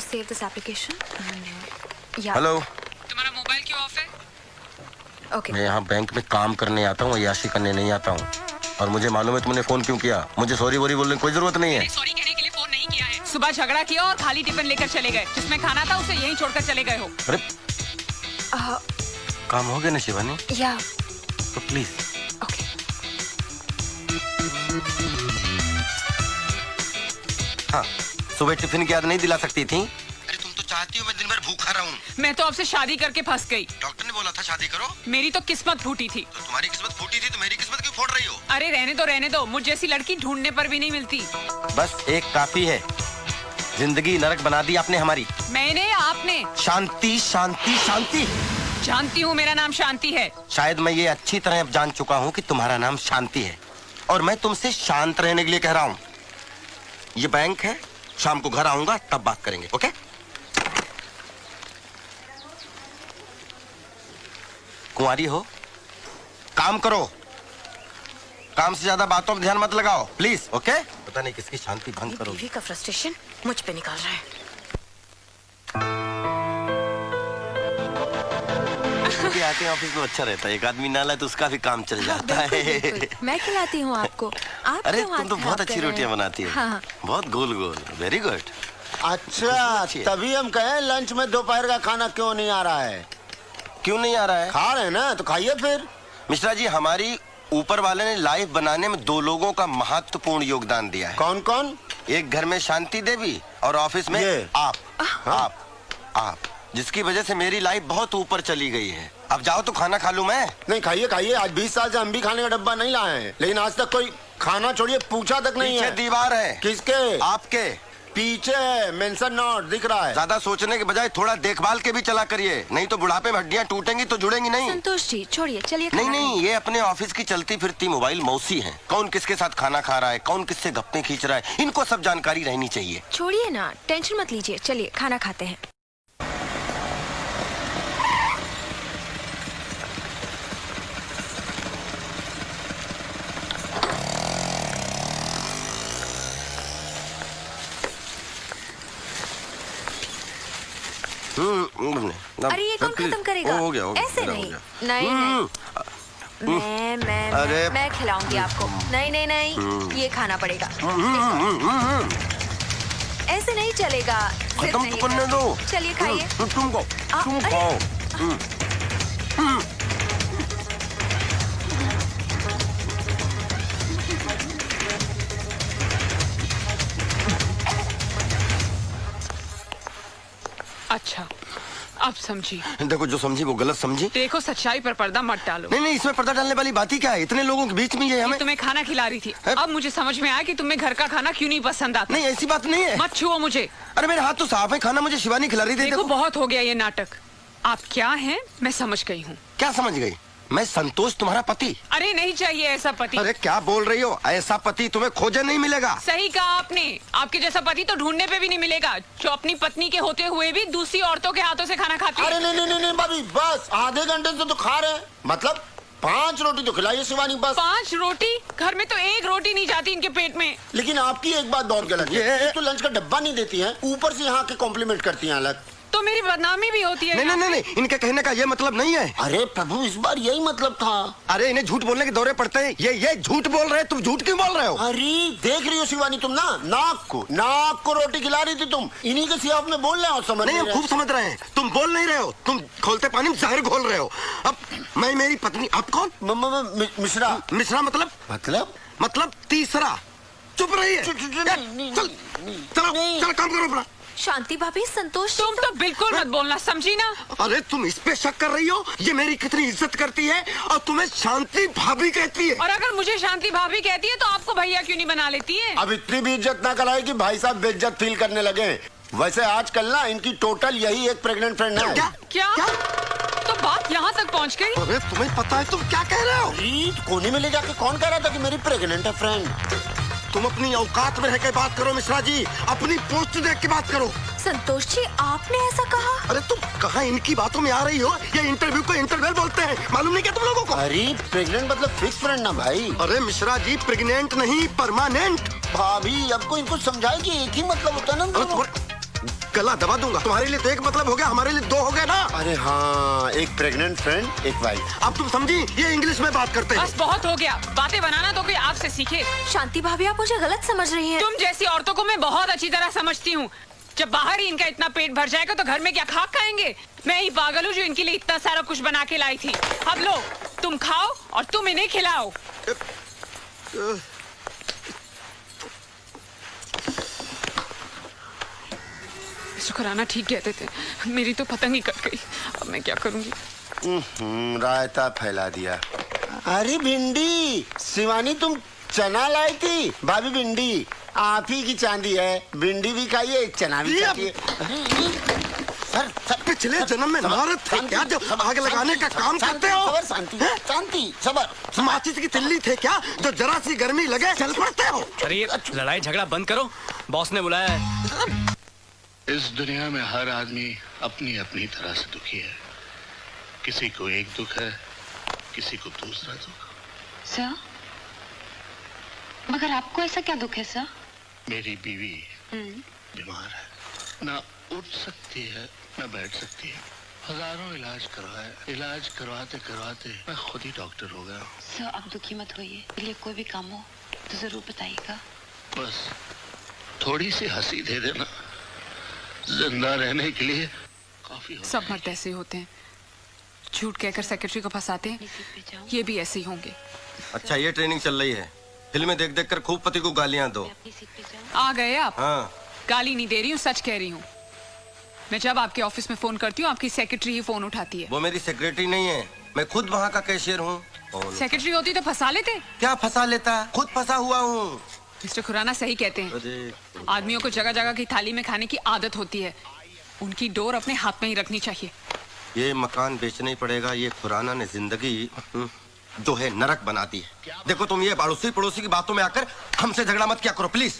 save this application. Yeah. Hello, तुम्हारा mobile क्यों of है? Okay. मैं यहाँ बैंक में काम करने आता हूँ, याशी करने नहीं आता हूँ। और मुझे मालूम है तुमने फोन क्यों किया। मुझे सॉरी वोरी बोलने की कोई जरूरत नहीं है। सॉरी कहने के लिए फोन नहीं किया है। सुबह झगड़ा किया और खाली टिफिन लेकर चले गए। जिसमें खाना था उसे यहीं छोड़कर चले गए हो। अरे काम हो गया ना शिवानी? Yeah. तो प्लीज। Okay. हाँ, सुबह टिफिन की याद नहीं दिला सकती थी? अरे तुम तो चाहती हो मैं दिन भर भूखा रहूं। मैं तो आपसे शादी करके फंस गई। डॉक्टर ने बोला था शादी करो। मेरी तो किस्मत फूटी थी। तो तुम्हारी किस्मत फूटी थी तो मेरी किस्मत क्यों फोड़ रही हो? अरे रहने दो। मुझ जैसी लड़की ढूंढने पर भी नहीं मिलती। बस एक काफी है। जिंदगी नरक बना दी आपने हमारी। मैंने आपने। शांति शांति शांति। जानती हूँ मेरा नाम शांति है। शायद मैं ये अच्छी तरह अब जान चुका हूँ कि तुम्हारा नाम शांति है और मैं तुमसे शांत रहने के लिए कह रहा हूँ। ये बैंक है, शाम को घर आऊंगा तब बात करेंगे, ओके? कुंवारी हो, काम करो। काम से ज्यादा बातों पर ध्यान मत लगाओ, प्लीज, ओके? पता नहीं किसकी शांति भंग करो। बीवी का फ्रस्ट्रेशन मुझ पे निकाल रहा है। क्योंकि आते हैं ऑफिस में अच्छा रहता है, एक आदमी ना लाए तो उसका भी काम चल जाता है। मैं खिलाती हूँ आपको। आप अरे क्यों हाथ तुम तो बहुत खराब अच्छी कर रहे रोटियां हैं? बनाती हो। हाँ। बहुत गोल गोल, वेरी गुड। अच्छा, तभी हम कहें लंच में दोपहर का खाना क्यों नहीं आ रहा है? क्यों नहीं आ रहा है? खा रहे हैं ना, तो खाइए फिर। मिश्रा जी, हमारी ऊपर वाले ने लाइफ बनाने में दो लोगों का महत्वपूर्ण योगदान दिया है। कौन कौन? एक घर में शांति देवी और ऑफिस में ये। आप जिसकी वजह से मेरी लाइफ बहुत ऊपर चली गई है। अब जाओ तो खाना खा लूं मैं। नहीं, खाइए खाइए। आज 20 साल से हम भी खाने का डब्बा नहीं लाए हैं, लेकिन आज तक कोई खाना छोड़िए पूछा तक नहीं पीछे है। दीवार है। किसके? आपके पीछे मेंशन नोट दिख रहा है। ज्यादा सोचने के बजाय थोड़ा देखभाल के भी चला करिए, नहीं तो बुढ़ापे में हड्डियां टूटेंगी तो जुड़ेंगी नहीं। संतोष जी छोड़िए, चलिए नहीं खाना नहीं, ये अपने ऑफिस की चलती फिरती मोबाइल मौसी हैं। कौन किसके साथ खाना खा रहा है, कौन किससे गप्पे खींच रहा है, इनको सब जानकारी रहनी चाहिए। छोड़िए ना, टेंशन मत लीजिए। चलिए खाना खाते हैं। अरे ये कौन खत्म करेगा? हो गया, ऐसे मेरा हो नहीं। गया। नहीं नहीं, मैं खिलाऊंगी आपको। नहीं, ये खाना पड़ेगा। ऐसे नहीं चलेगा। सिर्फ खत्म नहीं तो करने दो। चलिए खाइए। तुम अरे। खाओ। अच्छा, अब समझी। देखो, जो समझी वो गलत समझी। देखो, सच्चाई पर पर्दा मत डालो। नहीं, इसमें पर्दा डालने वाली बात ही क्या है? इतने लोगों के बीच में ये हमें। तुम्हें खाना खिला रही थी। है? अब मुझे समझ में आया कि तुम्हें घर का खाना क्यों नहीं पसंद आता। नहीं, ऐसी बात नहीं है। मत छुओ मुझे। अरे मेरे हाथ तो साफ है, खाना मुझे शिवानी खिला रही थी। देखो, बहुत हो गया ये नाटक। आप क्या हैं मैं समझ गई हूँ। क्या समझ गई? मैं संतोष तुम्हारा पति। अरे नहीं चाहिए ऐसा पति। अरे क्या बोल रही हो? ऐसा पति तुम्हें खोजे नहीं मिलेगा। सही कहा आपने। आपके जैसा पति तो ढूंढने पे भी नहीं मिलेगा, जो अपनी पत्नी के होते हुए भी दूसरी औरतों के हाथों से खाना खाती है। अरे नहीं भाभी, बस आधे घंटे से तो खा रहे हैं। मतलब 5 रोटी तो खिलाइए शिवानी, बस। 5 रोटी? घर में तो 1 रोटी नहीं जाती इनके पेट में। लेकिन आपकी एक बात बहुत गलत है। एक तो लंच का डब्बा नहीं देती हैं, ऊपर से यहाँ के कॉम्प्लीमेंट करती हैं अलग। तो मेरी बदनामी भी होती है। नहीं, इनके कहने का ये मतलब नहीं है। अरे प्रभु, इस बार यही मतलब था। अरे इन्हें झूठ बोलने के दौरे पड़ते हैं। ये झूठ बोल रहे हैं। तुम झूठ क्यों बोल रहे हो? अरे देख रही हो शिवानी, तुम ना नाक को रोटी खिला रही थी तुम। इन्हीं के सियाफ में बोल रहे हो, समझ नहीं, हम खूब समझ रहे हैं। तुम बोल नहीं रहे हो, तुम खोलते पानी में जहर घोल रहे हो। अब मैं मेरी पत्नी, आप कौन? मिश्रा मतलब तीसरा। चुप रही है। चलो काम करो अपना। शांति भाभी, संतोष तुम तो बिल्कुल मत बोलना, समझी ना? अरे तुम इस पे शक कर रही हो? ये मेरी कितनी इज्जत करती है और तुम्हें शांति भाभी कहती है। और अगर मुझे शांति भाभी कहती है तो आपको भैया क्यों नहीं बना लेती है? अब इतनी भी इज्जत ना कराए कि भाई साहब बेइज्जत फील करने लगे। वैसे आजकल ना इनकी टोटल यही एक प्रेग्नेंट फ्रेंड है। क्या? तो बात यहाँ तक पहुँच गई? अरे तुम्हें पता है तुम क्या कह रहे हो? कोने में ले जाके कौन कह रहा था कि मेरी प्रेग्नेंट है फ्रेंड? तुम अपनी औकात में रह के बात करो मिश्रा जी, अपनी पोस्ट देख के बात करो। संतोष जी, आपने ऐसा कहा? अरे तुम कहाँ इनकी बातों में आ रही हो? ये इंटरव्यू को इंटरवल बोलते हैं, मालूम नहीं क्या तुम लोगों को? अरे प्रेग्नेंट मतलब फिक्स फ्रेंड ना भाई। अरे मिश्रा जी, प्रेग्नेंट नहीं, परमानेंट। भाभी अब को इनको समझाए कि एक ही मतलब होता है ना। गला दबा दूंगा। तुम्हारे लिए तो एक मतलब हो गया, हमारे लिए दो हो गए ना। अरे हाँ, एक प्रेग्नेंट फ्रेंड, एक वाइफ। अब तुम समझी, ये इंग्लिश में बात करते हैं। बस बहुत हो गया, बातें बनाना तो कोई आपसे सीखे। शांति भाभी, आप मुझे गलत समझ रही हैं। तुम जैसी औरतों को मैं बहुत अच्छी तरह समझती हूँ। जब बाहर ही इनका इतना पेट भर जाएगा तो घर में क्या खाक खाएंगे। मैं ही पागल हूँ जो इनके लिए इतना सारा कुछ बना के लाई थी। अब लो, तुम खाओ और तुम इन्हें खिलाओ। शुक्राना ठीक कहते थे, मेरी तो पतंग ही कट गई। अब मैं क्या करूंगी। रायता फैला दिया। अरे भिंडी, शिवानी तुम चना लाई थी। भाभी भिंडी आप ही की चांदी है, भिंडी भी खाइए, चना भी खाइए। सर, पिछले जन्म में नारद थे क्या, जब आग लगाने का काम करते हो? शांति, शांति, सबर। माचिस की तिल्ली थे क्या, जो जरा सी गर्मी लगे चल पड़ते हो? अरे ये लड़ाई झगड़ा बंद करो, बॉस ने बुलाया है। इस दुनिया में हर आदमी अपनी अपनी तरह से दुखी है। किसी को एक दुख है, किसी को दूसरा दुख। सर, मगर आपको ऐसा क्या दुख है सर? मेरी बीवी बीमार है, ना उठ सकती है ना बैठ सकती है। हजारों इलाज करवाए, इलाज करवाते करवाते मैं खुद ही डॉक्टर हो गया। सर, आप दुखी मत होइए, मेरे लिए कोई भी काम हो तो जरूर बताइएगा। बस थोड़ी सी हंसी दे देना, जिंदा रहने के लिए काफी हो सब मर्द ऐसे ही होते हैं, झूठ कहकर सेक्रेटरी को फंसाते हैं। ये भी ऐसे ही होंगे। अच्छा, ये ट्रेनिंग चल रही है। फिल्में देख देख कर खूब पति को गालियां दो। अपनी सीट पे जाओ। आ गए आप? हाँ। गाली नहीं दे रही हूँ, सच कह रही हूँ। मैं जब आपके ऑफिस में फोन करती हूँ, आपकी सेक्रेटरी ही फोन उठाती है। वो मेरी सेक्रेटरी नहीं है, मैं खुद वहाँ का कैशियर हूँ। सेक्रेटरी होती तो फंसा लेते। क्या फंसा लेता, खुद फंसा हुआ हूँ। मिस्टर खुराना सही कहते हैं, आदमियों को जगह जगह की थाली में खाने की आदत होती है। उनकी डोर अपने हाथ में ही रखनी चाहिए। ये मकान बेचना ही पड़ेगा। ये खुराना ने जिंदगी जो है नरक बना दी है। देखो तुम ये पड़ोसी पड़ोसी की बातों में आकर हमसे झगड़ा मत किया करो प्लीज।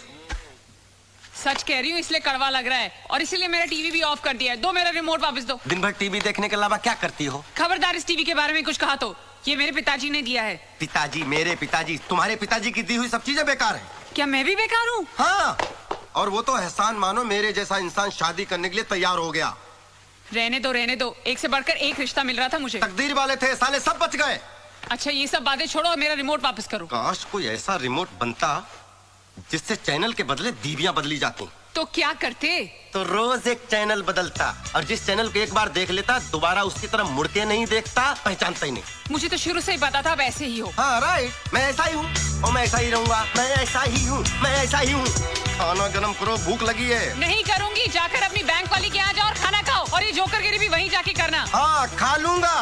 सच कह रही हूँ, इसलिए कड़वा लग रहा है और इसीलिए मेरा टीवी भी ऑफ कर दिया है। दो मेरा रिमोट वापस दो। दिन भर टीवी देखने के अलावा क्या करती हो? खबरदार इस टीवी के बारे में कुछ कहा तो, ये मेरे पिताजी ने दिया है। पिताजी, मेरे पिताजी, तुम्हारे पिताजी की दी हुई सब चीजें बेकार है। क्या मैं भी बेकार हूँ? हाँ, और वो तो एहसान मानो, मेरे जैसा इंसान शादी करने के लिए तैयार हो गया। रहने दो, एक से बढ़कर एक रिश्ता मिल रहा था मुझे। तकदीर वाले थे, साले सब बच गए। अच्छा, ये सब बातें छोड़ो और मेरा रिमोट वापस करो। काश कोई ऐसा रिमोट बनता जिससे चैनल के बदले दीवियां बदली जाती। तो क्या करते? तो रोज एक चैनल बदलता, और जिस चैनल को एक बार देख लेता दोबारा उसकी तरफ मुड़ के नहीं देखता, पहचानता ही नहीं। मुझे तो शुरू से ही पता था आप ऐसे ही हो। हाँ राइट, मैं ऐसा ही हूँ और मैं ऐसा ही रहूंगा। मैं ऐसा ही हूँ, मैं ऐसा ही हूँ। खाना गरम करो, भूख लगी है। नहीं करूंगी, जाकर अपनी बैंक वाली के यहाँ जाओ और खाना खाओ, और ये जोकरगिरी भी वहीं जाके करना। हाँ खा लूंगा,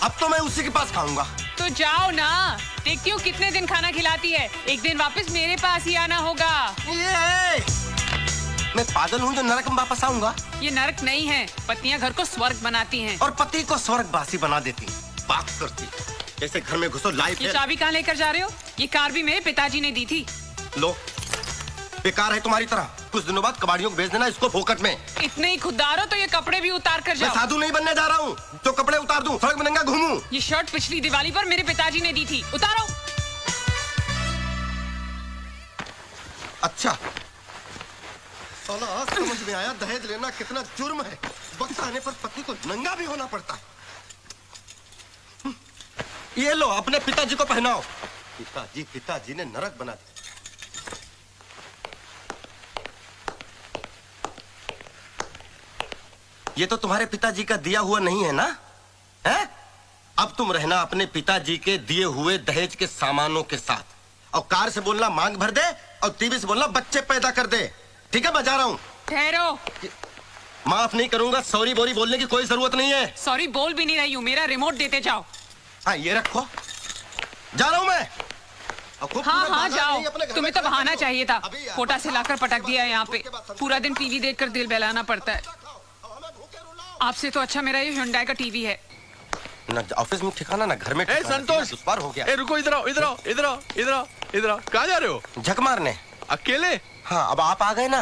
अब तो मैं उसी के पास खाऊंगा। तो जाओ ना, देखती हूँ कितने दिन खाना खिलाती है। एक दिन वापस मेरे पास ही आना होगा। मैं पागल हूँ जो नरक में वापस आऊंगा? ये नरक नहीं है, पत्नियां घर को स्वर्ग बनाती हैं। और पति को स्वर्गवासी बना देती, बात करती जैसे घर में घुसो लाइफ। ये चाबी कहाँ लेकर जा रहे हो? ये कार भी मेरे पिताजी ने दी थी। लो, बेकार है तुम्हारी तरह। कुछ दिनों बाद कबाड़ियों को बेच देना इसको फोकट में। इतने ही खुददार हो तो ये कपड़े भी उतार कर मैं जाओ। साधु नहीं बनने जा रहा हूँ जो कपड़े उतार दूं, सड़क में नंगा घूमूं। ये शर्ट पिछली दिवाली पर मेरे पिताजी ने दी थी, उतारो। अच्छा, साला आज समझ में आया दहेज लेना कितना जुर्म है। वक्त आने पर पति को नंगा भी होना पड़ता है। ये लो, अपने पिताजी को पहनाओ। पिताजी ने नरक बना दिया। ये तो तुम्हारे पिताजी का दिया हुआ नहीं है ना? है? अब तुम रहना अपने पिताजी के दिए हुए दहेज के सामानों के साथ, और कार से बोलना मांग भर दे, और टीवी से बोलना बच्चे पैदा कर दे। ठीक है, बजा रहा हूँ। ठहरो। माफ नहीं करूंगा, सॉरी बोरी बोलने की कोई जरूरत नहीं है। सॉरी बोल भी नहीं रही हूँ, मेरा रिमोट देते जाओ। हाँ ये रखो, जा रहा हूँ मैं। हाँ जाओ, तुम्हें तो बहाना चाहिए था। कोटा से लाकर पटक दिया है यहाँ पे। पूरा दिन टीवी देखकर दिल बहलाना पड़ता है। आपसे तो अच्छा मेरा ये हुंडई का टीवी है। ना ऑफिस में ठिकाना, ना घर में ठिकाना। संतोष, दुश्वार हो गया। रुको, इधर आओ, इधर आओ, इधर आओ, इधर आओ, इधर आओ। कहाँ जा रहे हो? झक मारने। अकेले? हाँ, अब आप आ गए ना,